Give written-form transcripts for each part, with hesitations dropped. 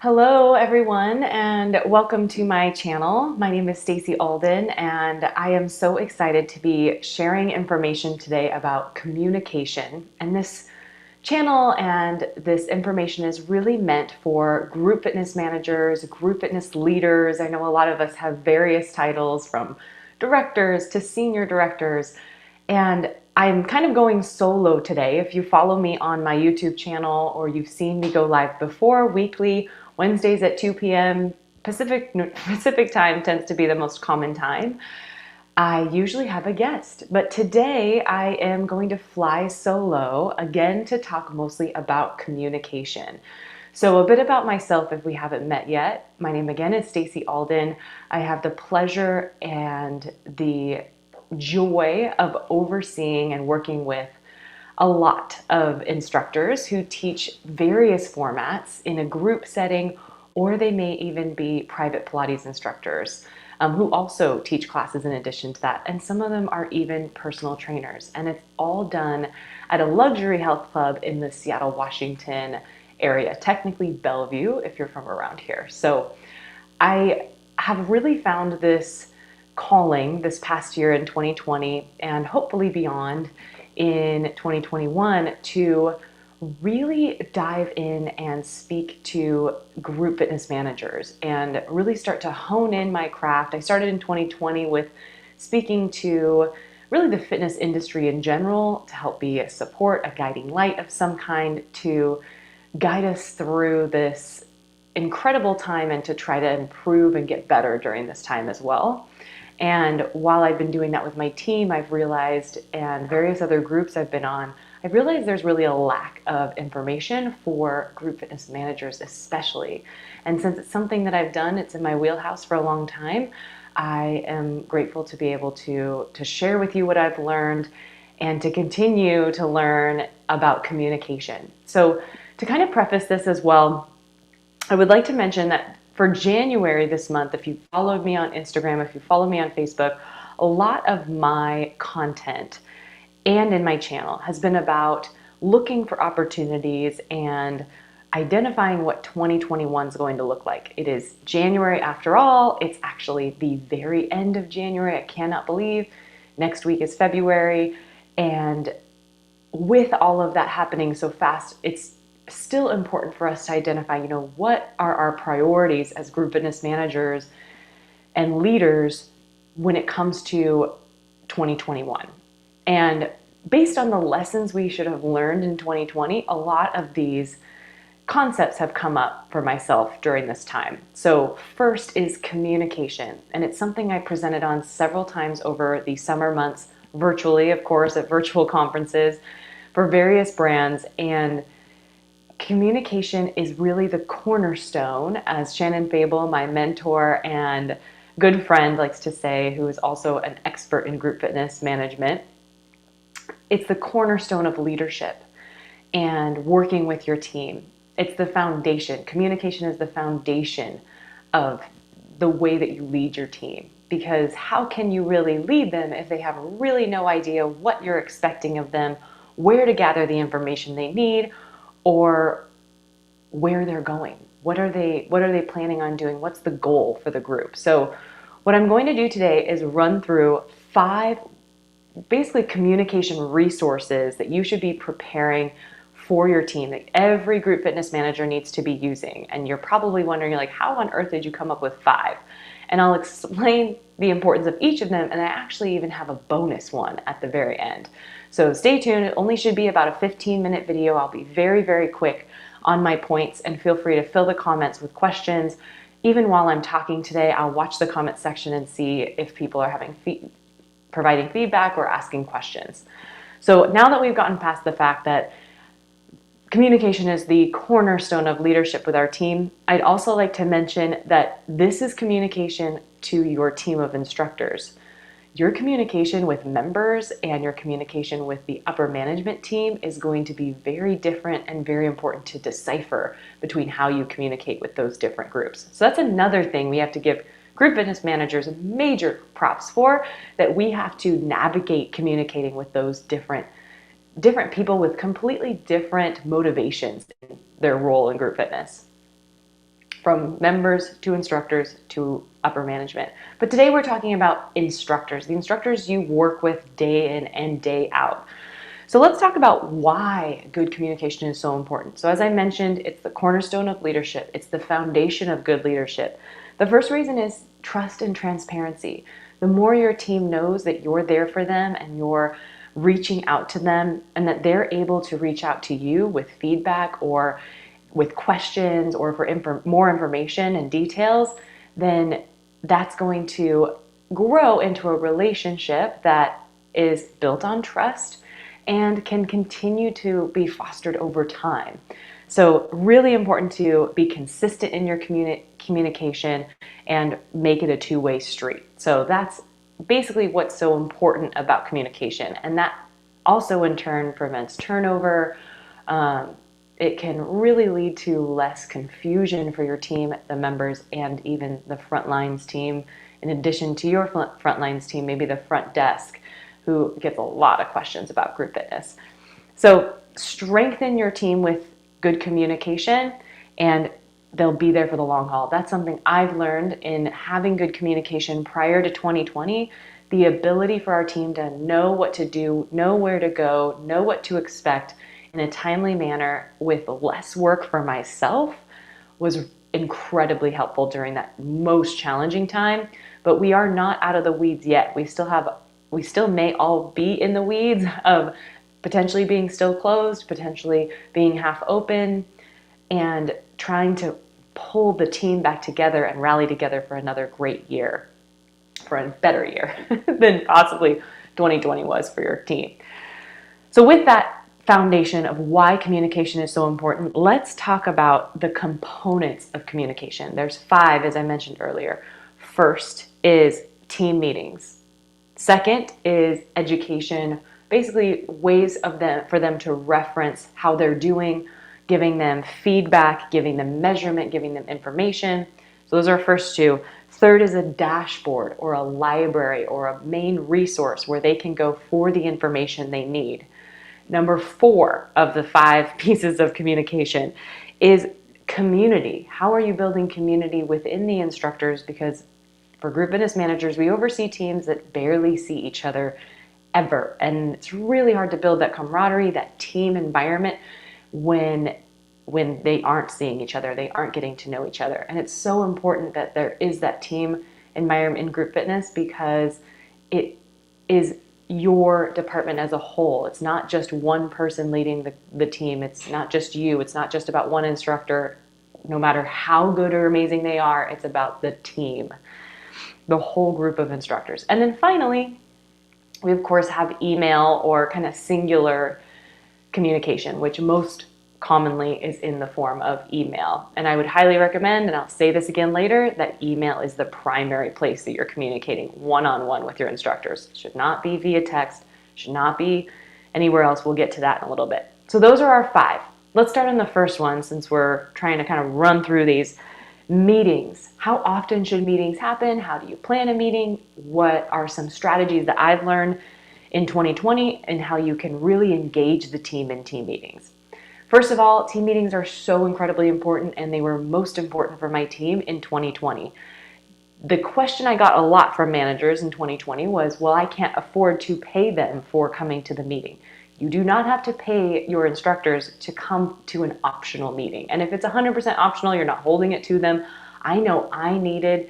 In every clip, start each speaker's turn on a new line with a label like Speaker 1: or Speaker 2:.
Speaker 1: Hello everyone and welcome to my channel. My name is Stacy Alden and I am so excited to be sharing information today about communication. And this channel and this information is really meant for group fitness managers, group fitness leaders. I know a lot of us have various titles from directors to senior directors, and I'm kind of going solo today. If you follow me on my YouTube channel or you've seen me go live before weekly, Wednesdays at 2 p.m. Pacific time tends to be the most common time. I usually have a guest, but today I am going to fly solo again to talk mostly about communication. So a bit about myself if we haven't met yet. My name again is Stacy Alden. I have the pleasure and the joy of overseeing and working with a lot of instructors who teach various formats in a group setting, or they may even be private Pilates instructors who also teach classes in addition to that. And some of them are even personal trainers. And it's all done at a luxury health club in the Seattle, Washington area, technically Bellevue if you're from around here. So I have really found this calling this past year in 2020 and hopefully beyond in 2021 to really dive in and speak to group fitness managers and really start to hone in my craft. I started in 2020 with speaking to really the fitness industry in general to help be a support, a guiding light of some kind to guide us through this incredible time and to try to improve and get better during this time as well. And while I've been doing that with my team, I've realized, and various other groups I've been on, I've realized there's really a lack of information for group fitness managers especially. And since it's something that I've done, it's in my wheelhouse for a long time, I am grateful to be able to share with you what I've learned and to continue to learn about communication. So to kind of preface this as well, I would like to mention that for January this month, if you followed me on Instagram, if you follow me on Facebook, a lot of my content and in my channel has been about looking for opportunities and identifying what 2021 is going to look like. It is January after all. It's actually the very end of January. I cannot believe next week is February. And with all of that happening so fast, it's still important for us to identify, what are our priorities as group fitness managers and leaders when it comes to 2021. And based on the lessons we should have learned in 2020, a lot of these concepts have come up for myself during this time. So first is communication, and it's something I presented on several times over the summer months, virtually, of course, at virtual conferences for various brands. And communication is really the cornerstone, as Shannon Fable, my mentor and good friend, likes to say, who is also an expert in group fitness management. It's the cornerstone of leadership and working with your team. It's the foundation. Communication is the foundation of the way that you lead your team, because how can you really lead them if they have really no idea what you're expecting of them, where to gather the information they need, or where they're going? What are they planning on doing? What's the goal for the group? So what I'm going to do today is run through 5 basically communication resources that you should be preparing for your team, that every group fitness manager needs to be using. And you're probably wondering, like, how on earth did you come up with 5? And I'll explain the importance of each of them, and I actually even have a bonus one at the very end. So stay tuned. It only should be about a 15-minute video. I'll be very, very quick on my points, and feel free to fill the comments with questions. Even while I'm talking today, I'll watch the comment section and see if people are providing feedback or asking questions. So now that we've gotten past the fact that communication is the cornerstone of leadership with our team, I'd also like to mention that this is communication to your team of instructors. Your communication with members and your communication with the upper management team is going to be very different and very important to decipher between how you communicate with those different groups. So that's another thing we have to give group fitness managers major props for, that we have to navigate communicating with those different people with completely different motivations in their role in group fitness. from members to instructors to upper management. But today we're talking about instructors, the instructors you work with day in and day out. So let's talk about why good communication is so important. So as I mentioned, it's the cornerstone of leadership. It's the foundation of good leadership. The first reason is trust and transparency. The more your team knows that you're there for them and you're reaching out to them and that they're able to reach out to you with feedback or with questions or for more information and details, then that's going to grow into a relationship that is built on trust and can continue to be fostered over time. So really important to be consistent in your communication and make it a two-way street. So that's basically what's so important about communication. And that also in turn prevents turnover. It can really lead to less confusion for your team, the members, and even the front lines team. In addition to your front lines team, maybe the front desk, who gets a lot of questions about group fitness. So strengthen your team with good communication and they'll be there for the long haul. That's something I've learned in having good communication prior to 2020. The ability for our team to know what to do, know where to go, know what to expect in a timely manner with less work for myself was incredibly helpful during that most challenging time. But we are not out of the weeds yet. We still may all be in the weeds of potentially being still closed, potentially being half open, and trying to pull the team back together and rally together for another great year, for a better year than possibly 2020 was for your team. So with that foundation of why communication is so important, let's talk about the components of communication. There's 5, as I mentioned earlier. First is team meetings. Second is education, basically ways for them to reference how they're doing, giving them feedback, giving them measurement, giving them information. So those are our first 2. Third is a dashboard or a library or a main resource where they can go for the information they need. Number 4 of the 5 pieces of communication is community. How are you building community within the instructors? Because for group fitness managers, we oversee teams that barely see each other ever. And it's really hard to build that camaraderie, that team environment when they aren't seeing each other, they aren't getting to know each other. And it's so important that there is that team environment in group fitness because it is your department as a whole. It's not just one person leading the team. It's not just you. It's not just about one instructor. No matter how good or amazing they are, it's about the team, the whole group of instructors. And then finally, we of course have email or kind of singular communication, which most commonly is in the form of email. And I would highly recommend, and I'll say this again later, that email is the primary place that you're communicating one-on-one with your instructors. It should not be via text, should not be anywhere else. We'll get to that in a little bit. So those are our 5. Let's start on the first one since we're trying to kind of run through these. Meetings. How often should meetings happen? How do you plan a meeting? What are some strategies that I've learned in 2020 and how you can really engage the team in team meetings? First of all, team meetings are so incredibly important and they were most important for my team in 2020. The question I got a lot from managers in 2020 was, well, I can't afford to pay them for coming to the meeting. You do not have to pay your instructors to come to an optional meeting. And if it's 100% optional, you're not holding it to them. I know I needed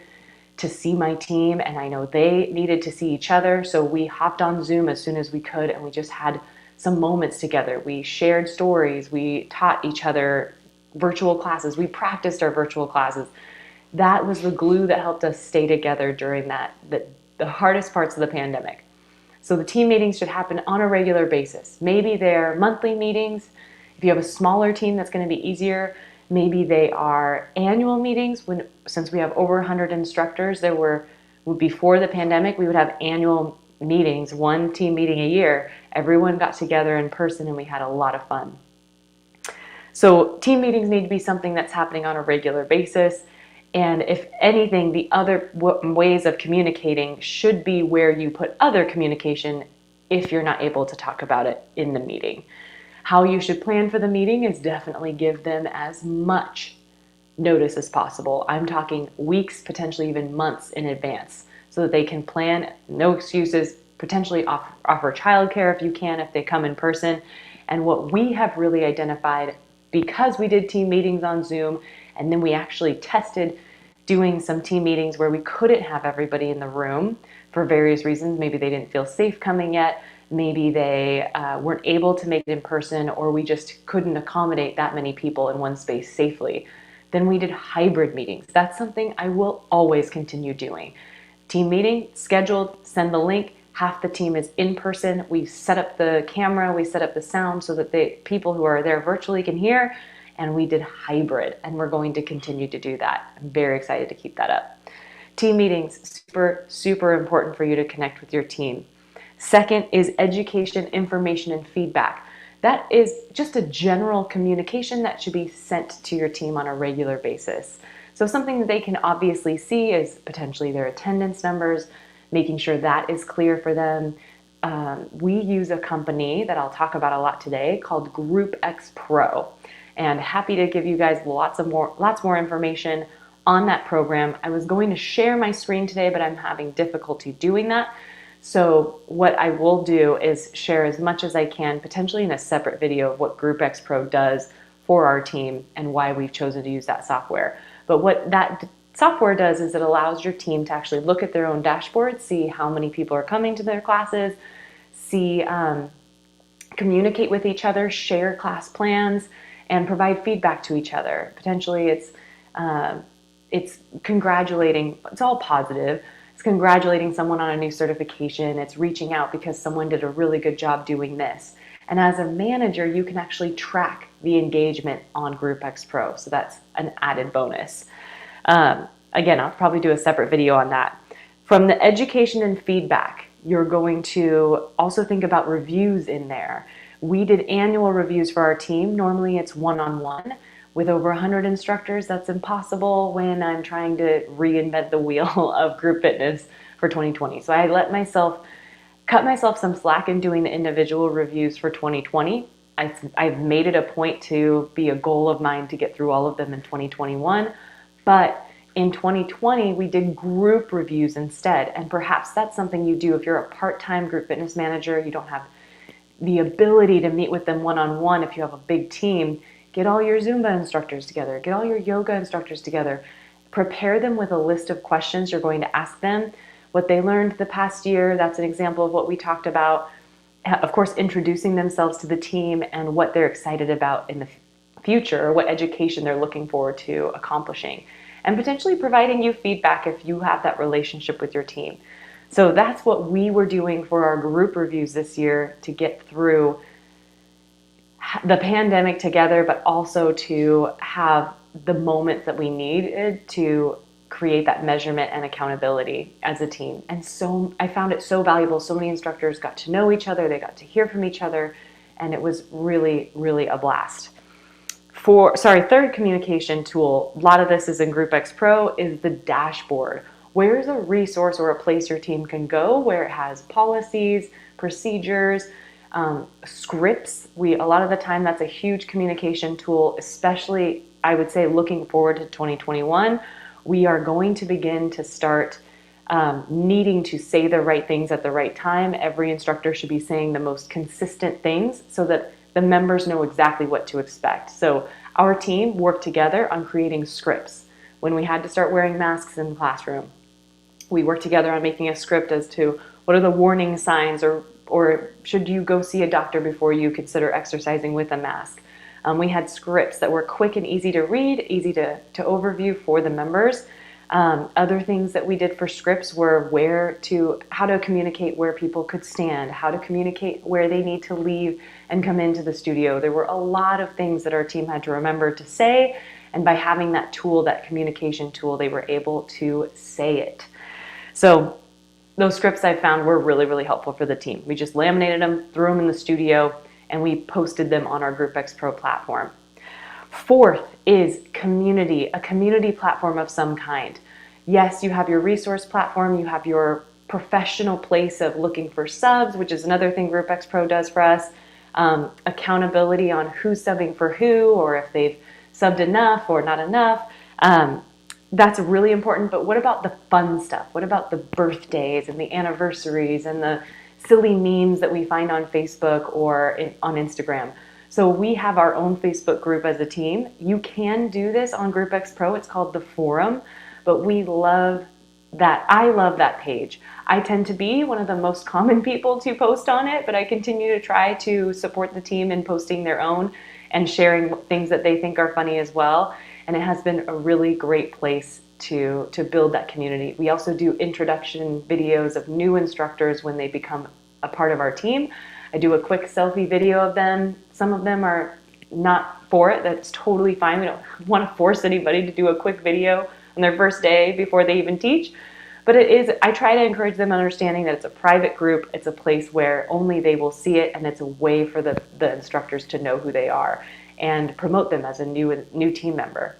Speaker 1: to see my team and I know they needed to see each other. So we hopped on Zoom as soon as we could and we just had some moments together. We shared stories. We taught each other virtual classes. We practiced our virtual classes. That was the glue that helped us stay together during the hardest parts of the pandemic. So the team meetings should happen on a regular basis. Maybe they're monthly meetings. If you have a smaller team, that's going to be easier. Maybe they are annual meetings. Since we have over 100 instructors, before the pandemic, we would have annual meetings, one team meeting a year. Everyone got together in person and we had a lot of fun. So team meetings need to be something that's happening on a regular basis. And if anything, the other ways of communicating should be where you put other communication if you're not able to talk about it in the meeting. How you should plan for the meeting is definitely give them as much notice as possible. I'm talking weeks, potentially even months in advance, so that they can plan, no excuses, potentially offer childcare if you can, if they come in person. And what we have really identified, because we did team meetings on Zoom, and then we actually tested doing some team meetings where we couldn't have everybody in the room for various reasons. Maybe they didn't feel safe coming yet. Maybe they weren't able to make it in person, or we just couldn't accommodate that many people in one space safely. Then we did hybrid meetings. That's something I will always continue doing. Team meeting, scheduled, send the link. Half the team is in person. We set up the camera, we set up the sound so that the people who are there virtually can hear. And we did hybrid, and we're going to continue to do that. I'm very excited to keep that up. Team meetings, super, super important for you to connect with your team. Second is education, information, and feedback. That is just a general communication that should be sent to your team on a regular basis. So something that they can obviously see is potentially their attendance numbers, making sure that is clear for them. We use a company that I'll talk about a lot today called GroupX Pro, and happy to give you guys lots more information on that program. I was going to share my screen today, but I'm having difficulty doing that. So what I will do is share as much as I can, potentially in a separate video, of what GroupX Pro does for our team and why we've chosen to use that software. But what that software does is it allows your team to actually look at their own dashboard, see how many people are coming to their classes, see, communicate with each other, share class plans, and provide feedback to each other. Potentially it's congratulating, it's all positive. It's congratulating someone on a new certification. It's reaching out because someone did a really good job doing this. And as a manager, you can actually track the engagement on GroupX Pro. So that's an added bonus. Again, I'll probably do a separate video on that. From the education and feedback, you're going to also think about reviews in there. We did annual reviews for our team. Normally it's one-on-one. With over 100 instructors, that's impossible when I'm trying to reinvent the wheel of group fitness for 2020. So I cut myself some slack in doing the individual reviews for 2020. I've made it a point to be a goal of mine to get through all of them in 2021. But in 2020, we did group reviews instead. And perhaps that's something you do if you're a part-time group fitness manager, you don't have the ability to meet with them one-on-one. If you have a big team, get all your Zumba instructors together, get all your yoga instructors together, prepare them with a list of questions you're going to ask them, what they learned the past year. That's an example of what we talked about. Of course, introducing themselves to the team and what they're excited about in the future, or what education they're looking forward to accomplishing, and potentially providing you feedback if you have that relationship with your team. So that's what we were doing for our group reviews this year to get through the pandemic together, but also to have the moments that we needed to create that measurement and accountability as a team. And so I found it so valuable. So many instructors got to know each other, they got to hear from each other, and it was really, really a blast. Third communication tool, a lot of this is in GroupX Pro, is the dashboard. Where's a resource or a place your team can go where it has policies, procedures, scripts. A lot of the time that's a huge communication tool, especially I would say looking forward to 2021. We are going to begin to start needing to say the right things at the right time. Every instructor should be saying the most consistent things so that the members know exactly what to expect. So our team worked together on creating scripts. When we had to start wearing masks in the classroom, we worked together on making a script as to what are the warning signs, or should you go see a doctor before you consider exercising with a mask. We had scripts that were quick and easy to read, easy to overview for the members. Other things that we did for scripts were how to communicate where people could stand, how to communicate where they need to leave and come into the studio. There were a lot of things that our team had to remember to say, and by having that tool, that communication tool, they were able to say it. So those scripts I found were really, really helpful for the team. We just laminated them, threw them in the studio, and we posted them on our GroupX Pro platform. Fourth is community, a community platform of some kind. Yes, you have your resource platform, you have your professional place of looking for subs, which is another thing GroupX Pro does for us. Accountability on who's subbing for who, or if they've subbed enough or not enough. That's really important. But what about the fun stuff? What about the birthdays and the anniversaries and the silly memes that we find on Facebook or on Instagram? So we have our own Facebook group as a team. You can do this on GroupX Pro. It's called the Forum, but we love that. I love that page. I tend to be one of the most common people to post on it, but I continue to try to support the team in posting their own and sharing things that they think are funny as well. And it has been a really great place to build that community. We also do introduction videos of new instructors when they become a part of our team. I do a quick selfie video of them. Some of them are not for it. That's totally fine. We don't want to force anybody to do a quick video on their first day before they even teach. But I try to encourage them understanding that it's a private group. It's a place where only they will see it, and it's a way for the instructors to know who they are and promote them as a new team member.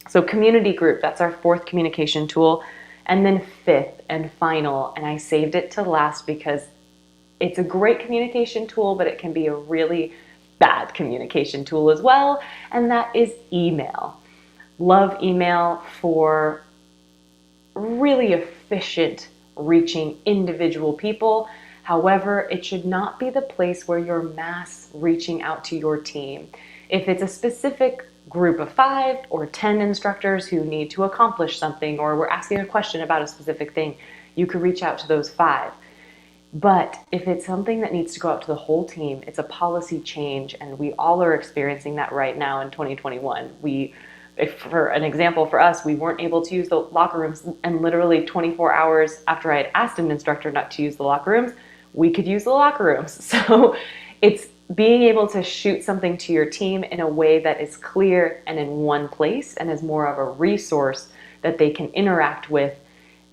Speaker 1: So community group, that's our fourth communication tool. And then fifth and final, and I saved it to last because it's a great communication tool, but it can be a really bad communication tool as well, and that is email. Love email for really efficient reaching individual people. However, it should not be the place where you're mass reaching out to your team. If it's a specific group of 5 or 10 instructors who need to accomplish something, or we're asking a question about a specific thing, you could reach out to those 5. But if it's something that needs to go out to the whole team, it's a policy change, and we all are experiencing that right now in 2021. If for an example for us, we weren't able to use the locker rooms, and literally 24 hours after I had asked an instructor not to use the locker rooms, we could use the locker rooms. So it's being able to shoot something to your team in a way that is clear and in one place and is more of a resource that they can interact with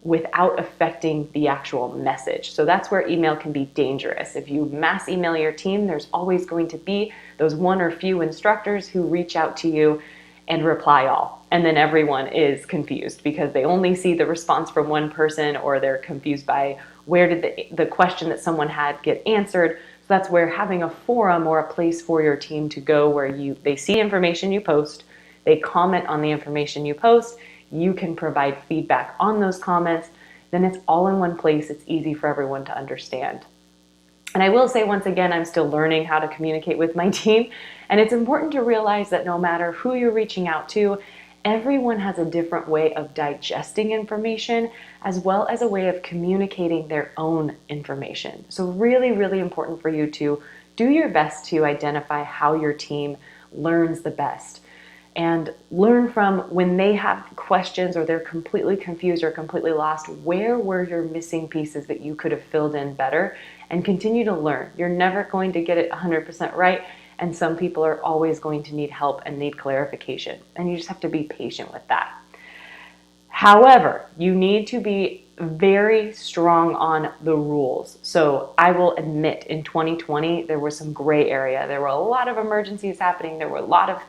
Speaker 1: without affecting the actual message. So that's where email can be dangerous. If you mass email your team, there's always going to be those one or few instructors who reach out to you and reply all. And then everyone is confused because they only see the response from one person, or they're confused by where did the question that someone had get answered. So that's where having a forum or a place for your team to go where they see information you post, they comment on the information you post, you can provide feedback on those comments, then it's all in one place. It's easy for everyone to understand. And I will say once again, I'm still learning how to communicate with my team. And it's important to realize that no matter who you're reaching out to, everyone has a different way of digesting information as well as a way of communicating their own information. So really, really important for you to do your best to identify how your team learns the best. And learn from when they have questions or they're completely confused or completely lost, where were your missing pieces that you could have filled in better, and continue to learn. You're never going to get it 100% right, and some people are always going to need help and need clarification, and you just have to be patient with that. However, you need to be very strong on the rules. So I will admit in 2020, there was some gray area. There were a lot of emergencies happening. There were a lot of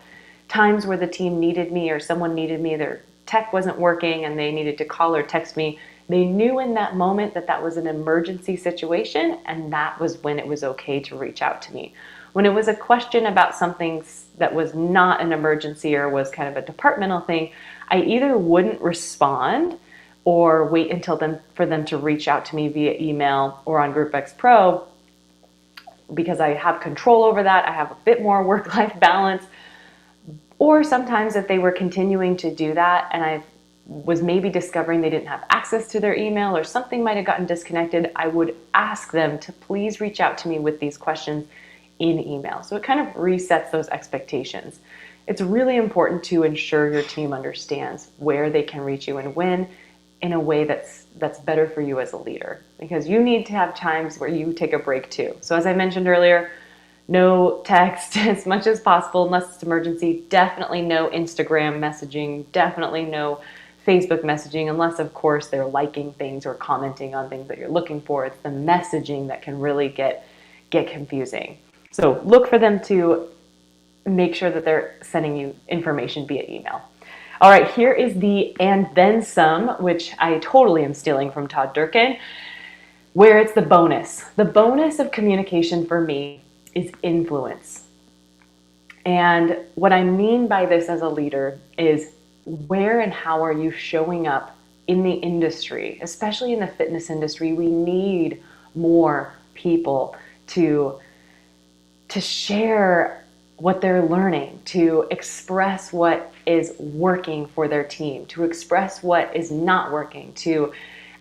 Speaker 1: times where the team needed me or someone needed me, their tech wasn't working and they needed to call or text me. They knew in that moment that that was an emergency situation, and that was when it was okay to reach out to me. When it was a question about something that was not an emergency or was kind of a departmental thing, I either wouldn't respond or wait until for them to reach out to me via email or on GroupX Pro, because I have control over that. I have a bit more work-life balance. Or sometimes if they were continuing to do that and I was maybe discovering they didn't have access to their email or something might have gotten disconnected, I would ask them to please reach out to me with these questions in email. So it kind of resets those expectations. It's really important to ensure your team understands where they can reach you and when, in a way that's better for you as a leader, because you need to have times where you take a break too. So as I mentioned earlier, no text as much as possible unless it's emergency. Definitely no Instagram messaging. Definitely no Facebook messaging unless, of course, they're liking things or commenting on things that you're looking for. It's the messaging that can really get confusing. So look for them to make sure that they're sending you information via email. All right, here is the and then some, which I totally am stealing from Todd Durkin, where it's the bonus. The bonus of communication for me is influence. And what I mean by this as a leader is where and how are you showing up in the industry, especially in the fitness industry? We need more people to share what they're learning, to express what is working for their team, to express what is not working, to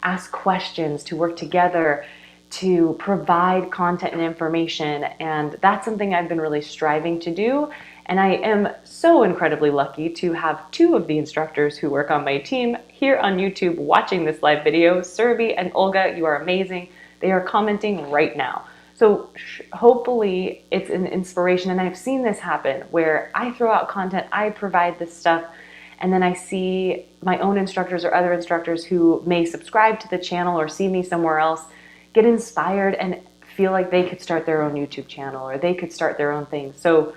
Speaker 1: ask questions, to work together, to provide content and information. And that's something I've been really striving to do. And I am so incredibly lucky to have two of the instructors who work on my team here on YouTube watching this live video. Surabhi and Olga, you are amazing. They are commenting right now. So hopefully it's an inspiration. And I've seen this happen where I throw out content, I provide this stuff, and then I see my own instructors or other instructors who may subscribe to the channel or see me somewhere else get inspired and feel like they could start their own YouTube channel or they could start their own thing. So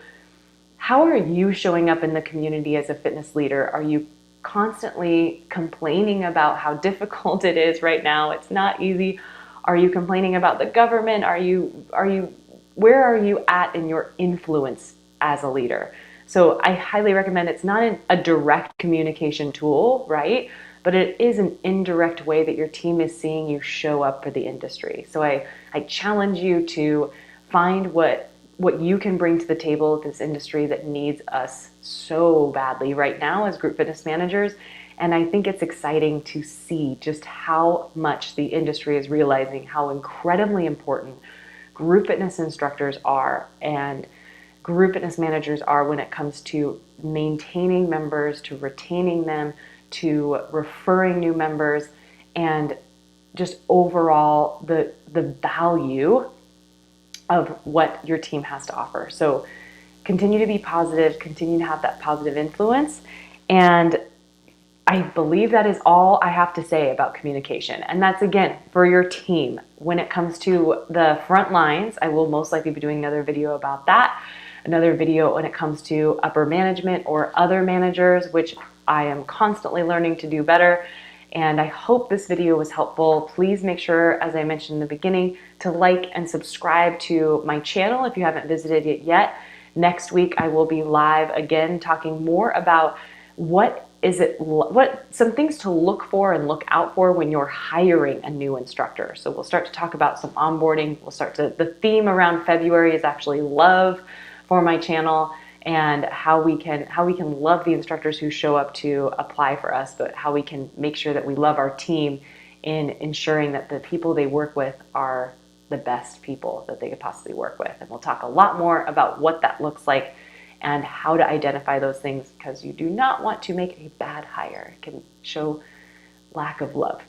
Speaker 1: how are you showing up in the community as a fitness leader? Are you constantly complaining about how difficult it is right now? It's not easy. Are you complaining about the government? Where are you at in your influence as a leader? So I highly recommend, it's not a direct communication tool, right? But it is an indirect way that your team is seeing you show up for the industry. So I challenge you to find what you can bring to the table with this industry that needs us so badly right now as group fitness managers. And I think it's exciting to see just how much the industry is realizing how incredibly important group fitness instructors are and group fitness managers are when it comes to maintaining members, to retaining them, to referring new members, and just overall the value of what your team has to offer. So continue to be positive, continue to have that positive influence. And I believe that is all I have to say about communication. And that's, again, for your team. When it comes to the front lines, I will most likely be doing another video about that. Another video when it comes to upper management or other managers, which I am constantly learning to do better. And I hope this video was helpful. Please make sure, as I mentioned in the beginning, to like and subscribe to my channel if you haven't visited it yet. Next week, I will be live again talking more about what some things to look for and look out for when you're hiring a new instructor. So we'll start to talk about some onboarding. The theme around February is actually love for my channel, and how we can love the instructors who show up to apply for us, but how we can make sure that we love our team in ensuring that the people they work with are the best people that they could possibly work with. And we'll talk a lot more about what that looks like and how to identify those things, because you do not want to make a bad hire. It can show lack of love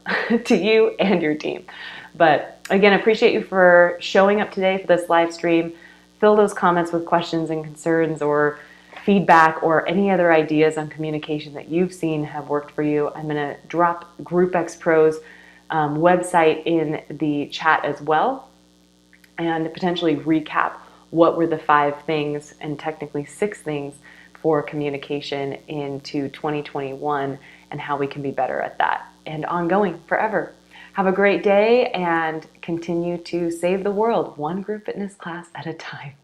Speaker 1: to you and your team. But again, appreciate you for showing up today for this live stream. Fill those comments with questions and concerns or feedback or any other ideas on communication that you've seen have worked for you. I'm going to drop GroupX Pro's website in the chat as well, and potentially recap what were the 5 things and technically 6 things for communication into 2021 and how we can be better at that and ongoing forever. Have a great day and continue to save the world one group fitness class at a time.